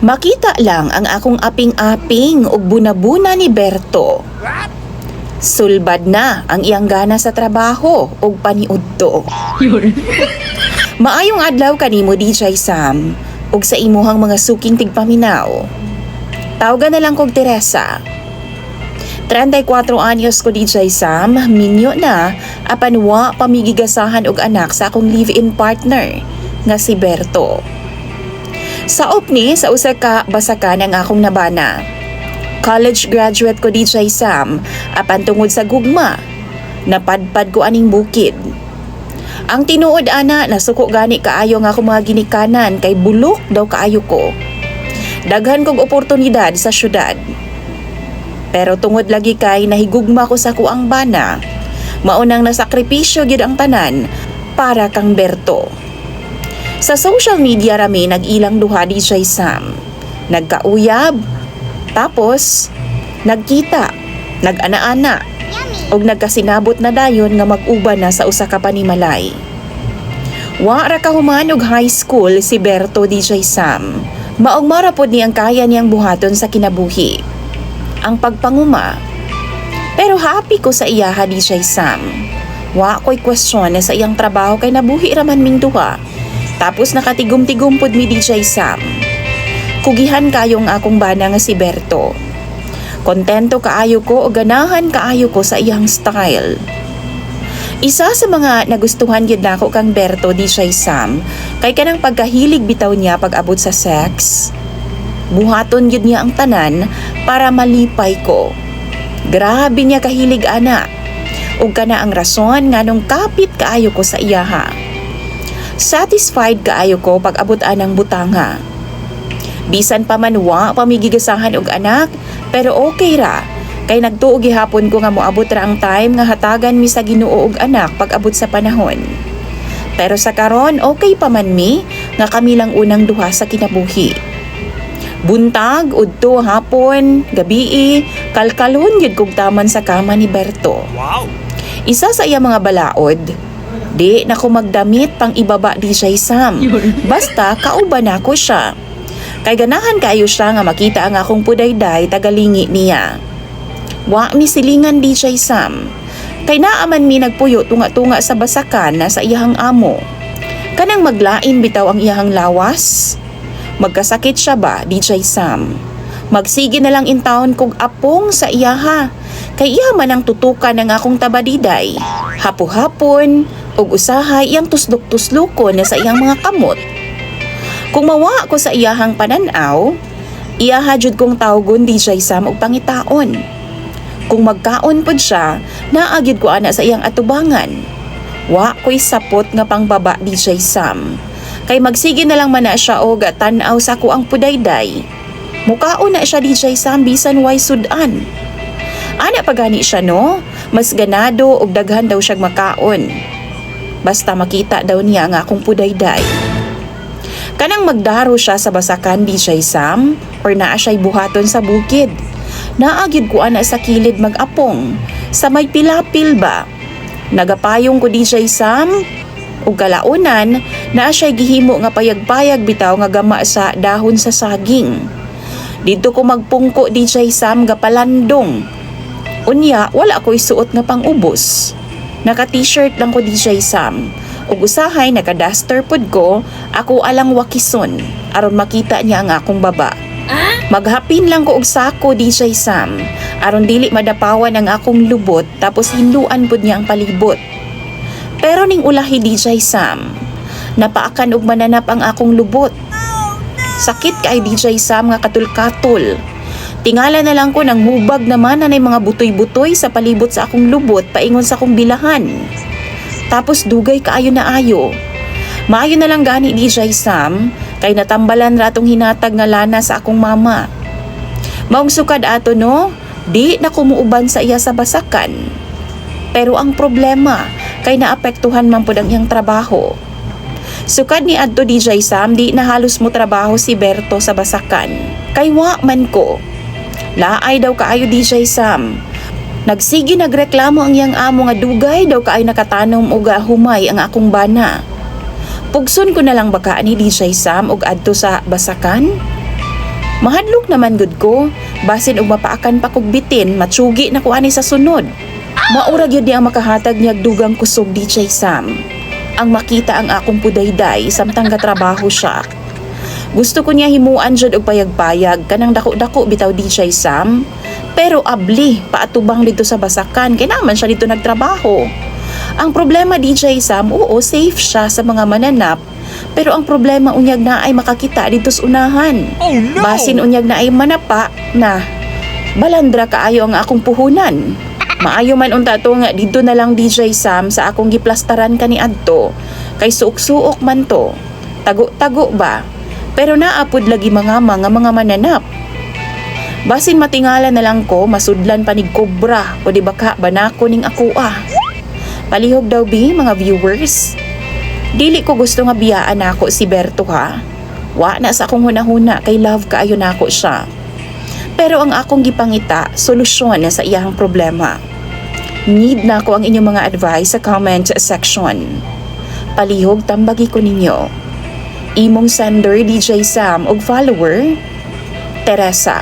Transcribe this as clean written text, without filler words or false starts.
Makita lang ang akong aping-aping ug buna-buna ni Berto. Sulbad na ang iyang gana sa trabaho ug paniudto. Maayong adlaw kanimo DJ Sam ug sa imuhang mga suking tigpaminaw. Tawgan na lang kog Teresa. 34 anyos ko DJ Sam, minyo na apan wa pamigigasahan og anak sa akong live-in partner nga si Berto. Saop ni sa usa ka basakan ang akong nabana. College graduate ko DJ Sam, apan tungod sa gugma, napadpad ko aning bukid. Ang tinuod ana, nasuko gani kaayo nga akong mga ginikanan kay bulok daw kaayo ko. Daghan kog oportunidad sa syudad. Pero tungod lagi kay nahigugma ko sa kuang bana, maunang nasakripisyo gyud ang tanan para kang Berto. Sa social media rami nag-ilang duha DJ Sam. Nagkauyab, tapos nagkita, nag-ana-ana, ug nagkasinabot na dayon nga mag-uban na sa usa ka panimalay. Wa ra kahuman og high school si Berto DJ Sam. Maong marapod niyang kaya niyang buhaton sa kinabuhi. Ang pagpanguma. Pero happy ko sa iyaha DJ Sam. Wa ko'y question na sa iyang trabaho kay nabuhi raman ming duha. Tapos nakatigum-tigum pod mi DJ Sam. Kugihan kayong akong bana nga si Berto. Kontento kaayo ko o ganahan kaayo ko sa iyang style. Isa sa mga nagustuhan gyud nako kang Berto DJ Sam kay kanang pagkahilig bitaw niya pag-abot sa sex. Buhaton gyud niya ang tanan para malipay ko. Grabe niya kahilig ana. Ug kana ang rason nganong kapit kaayo ko sa iyaha. Satisfied kaayo ko pag-abot anang butanga. Bisan pa man wa pamigigasahan og anak, pero okay ra. Kay nagtuo gihapon ko nga moabot ra ang time nga hatagan mi sa Ginoo og anak pag-abot sa panahon. Pero sa karon okay pa man mi nga kami lang unang duha sa kinabuhi. Buntag, udto, hapon, gabii, kalkalhon gyud kog taman sa kama ni Berto. Wow! Isa sa iya mga balaod, di na ko magdamit pang ibaba DJ Sam. Basta kauban ako siya. Kay ganahan kaayo siya nga makita ang akong pudayday tagalingi niya. Wa mi silingan DJ Sam. Kay naaman mi nagpuyo tunga-tunga sa basakan na sa iyahang amo. Kanang maglain bitaw ang iyahang lawas. Magkasakit siya ba DJ Sam? Magsige na lang in town kog apong sa iyaha. Kay iya man ang tutukan ng akong tabadiday. Hapo-hapon ug usahay iyang tuslok-tuslokon na sa iyang mga kamot. Kung mawa ko sa iyahang pananaw, iyaha jud kong tawgon DJ Sam og pangitaon. Kung magkaon pod siya, naagyud ko ana sa iyang atubangan. Wa ko'y sapot nga pangbaba DJ Sam. Kay magsige na lang man na siya og tan-aw sa kuang pudayday. Mukaon na siya DJ Sam bisan way sudan. Ana pagani siya no, mas ganado og daghan daw siyang makaon. Basta makita daw niya nga akong pudayday. Kanang magdaro siya sa basakan DJ Sam or naa siya'y buhaton sa bukid. Naagyud ko ana sa kilid mag-apong sa may pilapil ba. Nagapayong ko DJ Sam ug kalaunan naa siya'y gihimo nga payag-payag bitaw nga gama sa dahon sa saging. Dito ko magpungko DJ Sam ga palandong. Unya wala ko'y suot nga pang-ubos. Naka-t-shirt lang ko DJ Sam. Ug usahay naka-duster pod ko, ako alang wakison aron makita niya ang akong baba. Maghapin lang ko og sako DJ Sam aron dili madapawan ang akong lubot tapos hinluan pod niya ang palibot. Pero ning ulahi DJ Sam, napaakan og mananap ang akong lubot. Sakit kay DJ Sam nga katul-katul. Tingala na lang ko nang hubag naman na mga butoy-butoy sa palibot sa akong lubot paingon sa akong bilahan. Tapos dugay kaayo na ayo. Maayo na lang gani DJ Sam, kay natambalan ratong hinatag nga lana sa akong mama. Maong sukad ato no, di na kumuuban sa iya sa basakan. Pero ang problema, kay naapektuhan man pod ang iyang trabaho. Sukad ni adto DJ Sam, di na halos mo trabaho si Berto sa basakan. Kay wa man ko. Laay daw kaayo DJ Sam. Nagsigi nagreklamo ang iyang amo nga dugay daw kaay nakatanom og humay ang akong bana. Pugson ko na lang baka ni DJ Sam og adto sa basakan. Mahadlok naman gud ko, basin og mapaakan pa kog bitin, matsugi na ko ani sa sunod. Maura gyud niya ang makahatag niyag dugang kusog DJ Sam. Ang makita ang akong pudayday samtang gatrabaho siya. Gusto ko niya himuan jud og payag-payag kanang dako-dako bitaw DJ Sam. Pero abli, paatubang dito sa basakan kay naman siya dito nagtrabaho. Ang problema DJ Sam, oo safe siya sa mga mananap. Pero ang problema unyag na ay makakita dito sa unahan. Oh no! Basin unyag na ay manapa na balandra kaayo ang akong puhunan. Maayo man unta to nga dito na lang DJ Sam sa akong giplastaran kani adto. Kay suok-suok man to. Tago-tago ba? Pero naapod lagi mga mananap. Basin matingala na lang ko, masudlan panig kobra o di baka banako ning ako ah. Palihog daw bi mga viewers. Dili ko gusto nga biyaan ako si Berto ha. Wa na sa akong hunahuna kay love kaayo nako siya. Pero ang akong gipangita, solusyon na sa iyang problema. Need na ko ang inyong mga advice sa comment section. Palihog tambagi ko ninyo. Imong sender DJ Sam og follower Teresa.